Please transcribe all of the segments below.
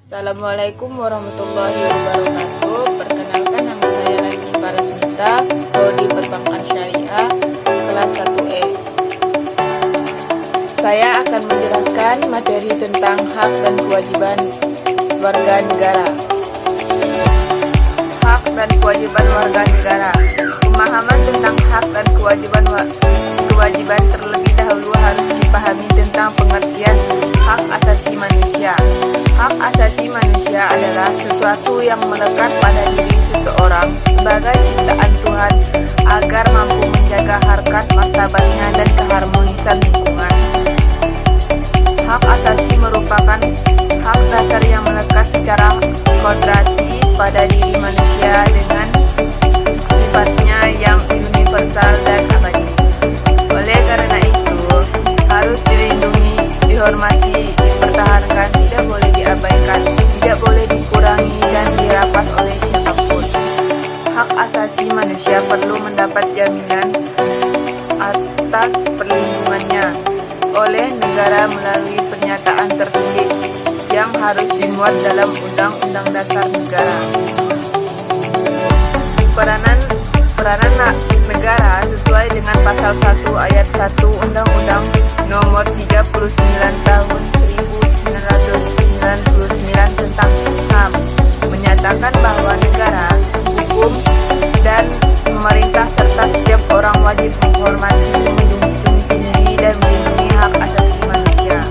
Assalamualaikum warahmatullahi wabarakatuh. Perkenalkan, nama saya Raini Parasmita, Prodi Perbankan Syariah, kelas 1E. Saya akan menjelaskan materi tentang hak dan kewajiban warga negara. Hak dan kewajiban warga negara. Pemahaman tentang hak dan kewajiban terlebih dahulu harus dipahami tentang pengertian hak asasi manusia. Hak asasi manusia adalah sesuatu yang melekat pada diri seseorang sebagai ciptaan Tuhan agar mampu menjaga harkat martabatnya dan keharmonisan lingkungan. Hak asasi merupakan hak dasar yang melekat secara kodrati pada diri manusia dengan sifatnya yang universal dan abadi. Oleh karena itu, harus dilindungi, dihormati, dipertahankan, tidak boleh diabaikan, tidak boleh dikurangi dan dirampas oleh siapapun. Hak asasi manusia perlu mendapat jaminan atas perlindungannya oleh negara melalui pernyataan tertulis yang harus dimuat dalam Undang-Undang Dasar Negara. Peranan negara sesuai dengan pasal 1 ayat 1 Undang-Undang Nomor 39 Tahun 1999 tentang HAM menyatakan bahwa negara, hukum, dan pemerintah serta setiap orang wajib menghormati, melindungi dan melindungi hak asasi manusia.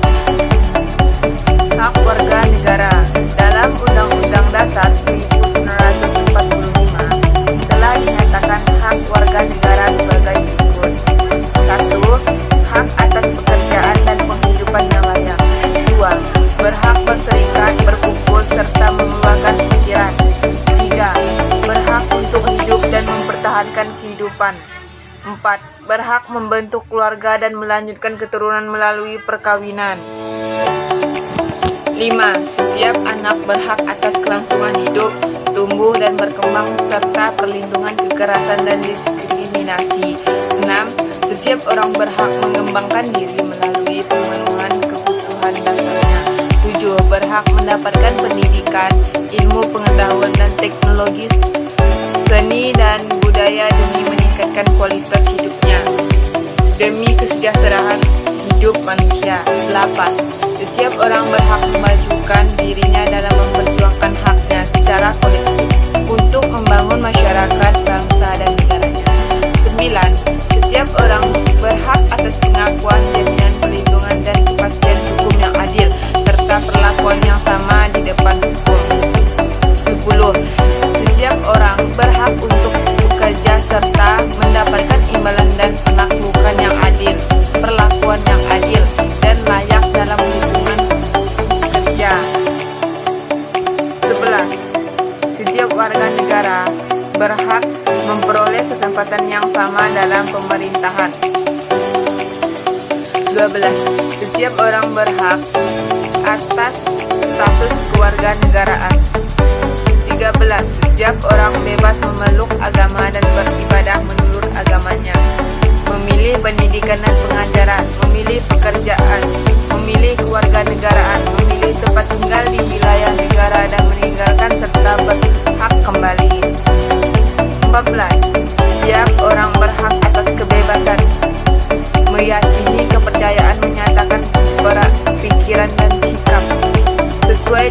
Hak warga negara dalam Undang-Undang Dasar 1945 telah dinyatakan hak warga negara sebagai berikut. 1. Hak atas pekerjaan dan penghidupan yang layak. 2. Berhak berserikat, berkumpul, serta mengeluarkan pikiran. 3. Berhak untuk hidup dan mempertahankan kehidupan. 4. Berhak membentuk keluarga dan melanjutkan keturunan melalui perkawinan. 5. Setiap anak berhak atas kelangsungan hidup, tumbuh dan berkembang serta perlindungan kekerasan dan diskriminasi. 6. Setiap orang berhak mengembangkan diri melalui pemenuhan kebutuhan dasarnya. 7. Berhak mendapatkan pendidikan, ilmu pengetahuan dan teknologi, seni dan budaya demi meningkatkan kualitas hidupnya, demi kesejahteraan hidup manusia. 8. Setiap orang berhak memajukan dirinya dalam memperjuangkan haknya secara kolektif untuk membangun masyarakat, bangsa, dan negaranya. 9. Setiap orang berhak atas pengakuan, jaminan perlindungan, dan kepastian hukum yang adil, serta perlakuan yang sama di depan hukum. 10. Setiap orang berhak untuk bekerja serta mendapatkan imbalan dan penaklukan yang adil, perlakuan yang adil, dan layak dalam hubungan kerja. 11. Setiap warga negara berhak memperoleh kesempatan yang sama dalam pemerintahan. 12. Setiap orang berhak atas status kewarganegaraan. 13. Setiap orang bebas memeluk agama dan beribadah menurut agamanya, memilih pendidikan dan pengajaran, memilih pekerjaan, memilih kewarganegaraan, memilih tempat tinggal di wilayah negara dan meninggalkan serta berhak kembali. 14. Setiap orang berhak atas kebebasan meyakini kepercayaan, menyatakan pikiran dan sikap sesuai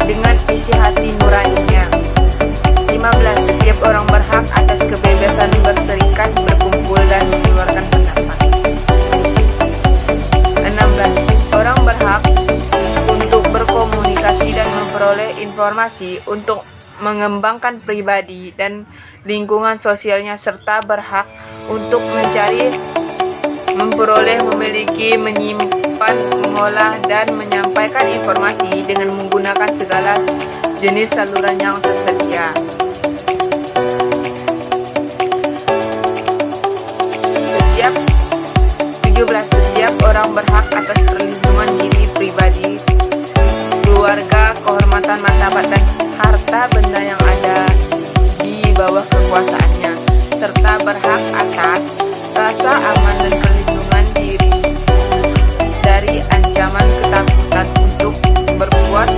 dengan isi hati nuraninya. 15. Setiap orang berhak atas kebebasan berserikat, berkumpul, dan mengeluarkan pendapat. 16. Orang berhak untuk berkomunikasi dan memperoleh informasi untuk mengembangkan pribadi dan lingkungan sosialnya, serta berhak untuk mencari, memperoleh, memiliki, menyimpan, mengolah, dan menyampaikan informasi dengan menggunakan segala jenis saluran yang tersedia. 17. Setiap orang berhak atas perlindungan diri pribadi, keluarga, kehormatan, martabat, dan harta benda yang ada di bawah kekuasaannya, serta berhak atas rasa aman dan perlindungan diri dari ancaman ketakutan untuk berbuat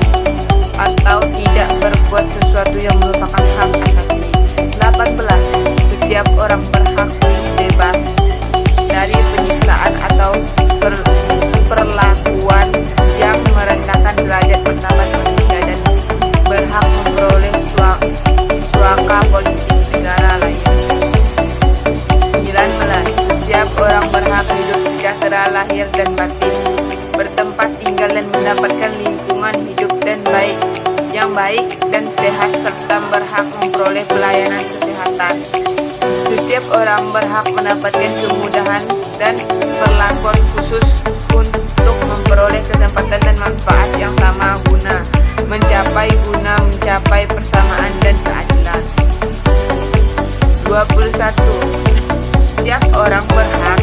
yang baik dan sehat serta berhak memperoleh pelayanan kesehatan. Setiap orang berhak mendapatkan kemudahan dan perlakuan khusus untuk memperoleh kesempatan dan manfaat yang sama guna mencapai persamaan dan keadilan. 21. Setiap orang berhak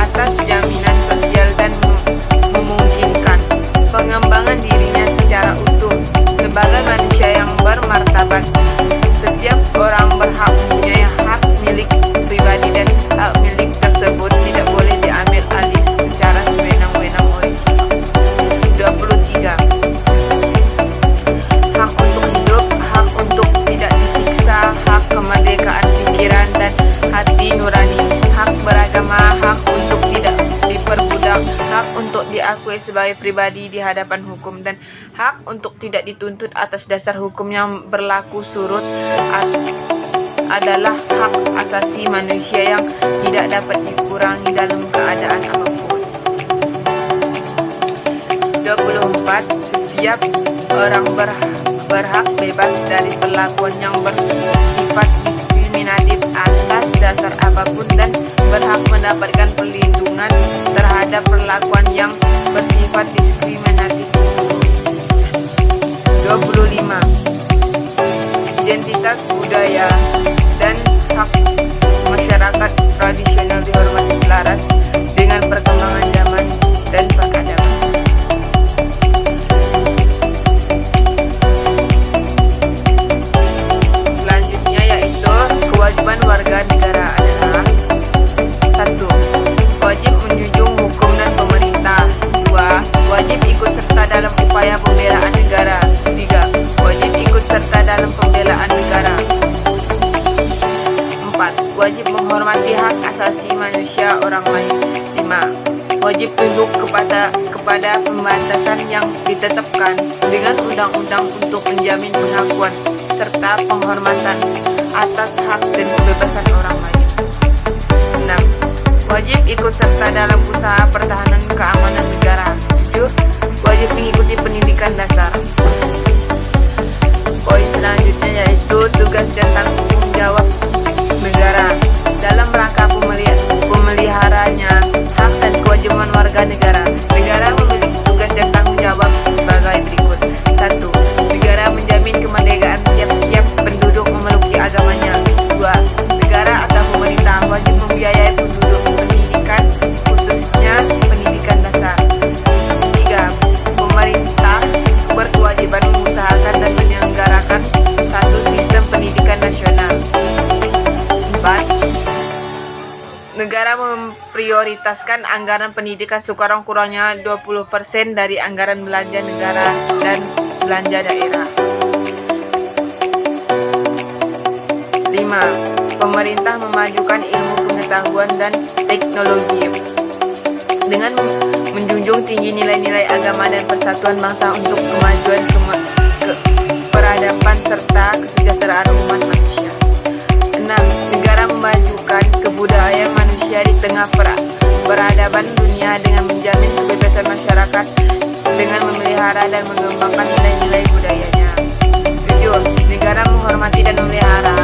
atas jaminan sosial dan memungkinkan pengembangan dirinya secara utuh sebagai manusia yang bermartabat. Setiap orang berhak mempunyai hak milik pribadi dan hak milik tersebut tidak boleh diambil alih secara sewenang-wenang oleh siapapun. 23. Hak untuk hidup, hak untuk tidak disiksa, hak kemerdekaan pikiran dan hati nurani, hak beragama, hak untuk tidak diperbudak, hak untuk diakui sebagai pribadi di hadapan hukum, dan hak untuk tidak dituntut atas dasar hukum yang berlaku surut adalah hak asasi manusia yang tidak dapat dikurangi dalam keadaan apapun. 24. Setiap orang berhak bebas dari perlakuan yang bersifat diskriminatif atas dasar apapun dan berhak mendapatkan perlindungan terhadap perlakuan yang bersifat diskriminatif. 25. Identitas budaya dan hak masyarakat tradisional dihormati selaras dengan perkembangan zaman dan peradaban. Selanjutnya yaitu kewajiban warga negara adalah: 1. Wajib menjunjung hukum dan pemerintah. 2. Wajib ikut serta dalam upaya pembelaan negara. 3. Wajib ikut serta dalam pembelaan negara. 4. Wajib menghormati hak asasi manusia orang lain. 5. Wajib tunduk kepada pembatasan yang ditetapkan dengan undang-undang untuk menjamin pengakuan serta penghormatan atas hak dan kebebasan orang lain. 6. Wajib ikut serta dalam usaha pertahanan keamanan negara. 7. Wajib mengikuti pendidikan dasar. Poin selanjutnya yaitu tugas dan tanggung jawab negara dalam rangka pemeliharanya hak dan kewajiban warga negara. Negara memiliki tugas dan tanggung jawab sebagai berikut. 1. Negara menjamin kemerdekaan tiap-tiap penduduk memeluk agamanya. 2. Negara atau pemerintah wajib membiayai penduduk pendidikan, khususnya pendidikan dasar. 3. Pemerintah berkewajiban mengusahakan dan menyelenggarakan satu sistem pendidikan nasional. 4. Negara memprioritaskan anggaran pendidikan sekurang-kurangnya 20% dari anggaran belanja negara dan belanja daerah. 5. Pemerintah memajukan ilmu pengetahuan dan teknologi dengan menjunjung tinggi nilai-nilai agama dan persatuan bangsa untuk kemajuan peradaban serta kesejahteraan umat manusia. 6. Negara memajukan kebudayaan manusia di tengah peradaban dunia dengan menjamin kebebasan masyarakat dengan memelihara dan mengembangkan nilai-nilai budayanya. 7. Negara menghormati dan memelihara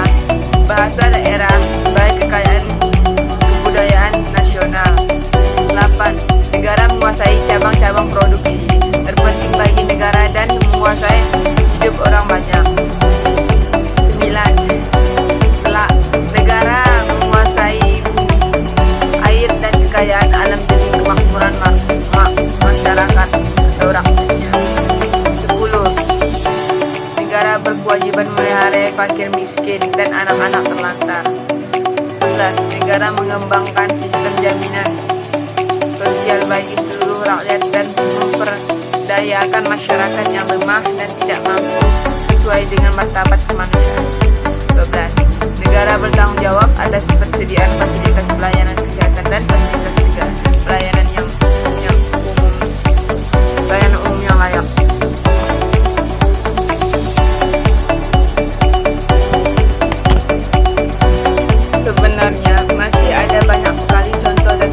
bahasa daerah sebagai kekayaan kebudayaan nasional. 8. Negara menguasai cabang-cabang produksi terpenting bagi negara dan menguasai hidup orang banyak. 9. Negara menguasai bumi, air dan kekayaan alam demi kemakmuran masyarakat atau rakyatnya. 10. Negara berkewajiban memelihara fakir miskin dan anak-anak terlantar. 11. Negara mengembangkan sistem jaminan sosial bagi seluruh rakyat dan memperdayakan masyarakat yang lemah dan tidak mampu sesuai dengan martabat kemanusiaan. 12. Negara bertanggung jawab atas persediaan fasilitas pelayanan kesehatan dan fasilitas pelayanan umum yang layak. Sebenarnya masih ada banyak sekali contoh dan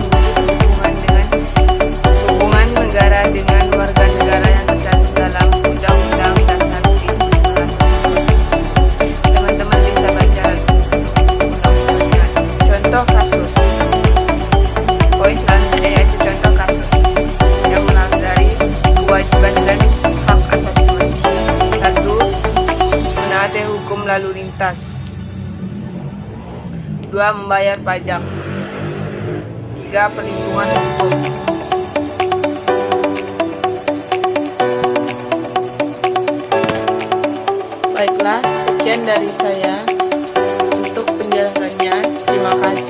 hubungan negara dengan warga negara yang tercantum dalam undang-undang hukum lalu lintas. 2. Membayar pajak. 3. Perlindungan hukum. Baiklah, sekian dari saya untuk penjelasannya. Terima kasih.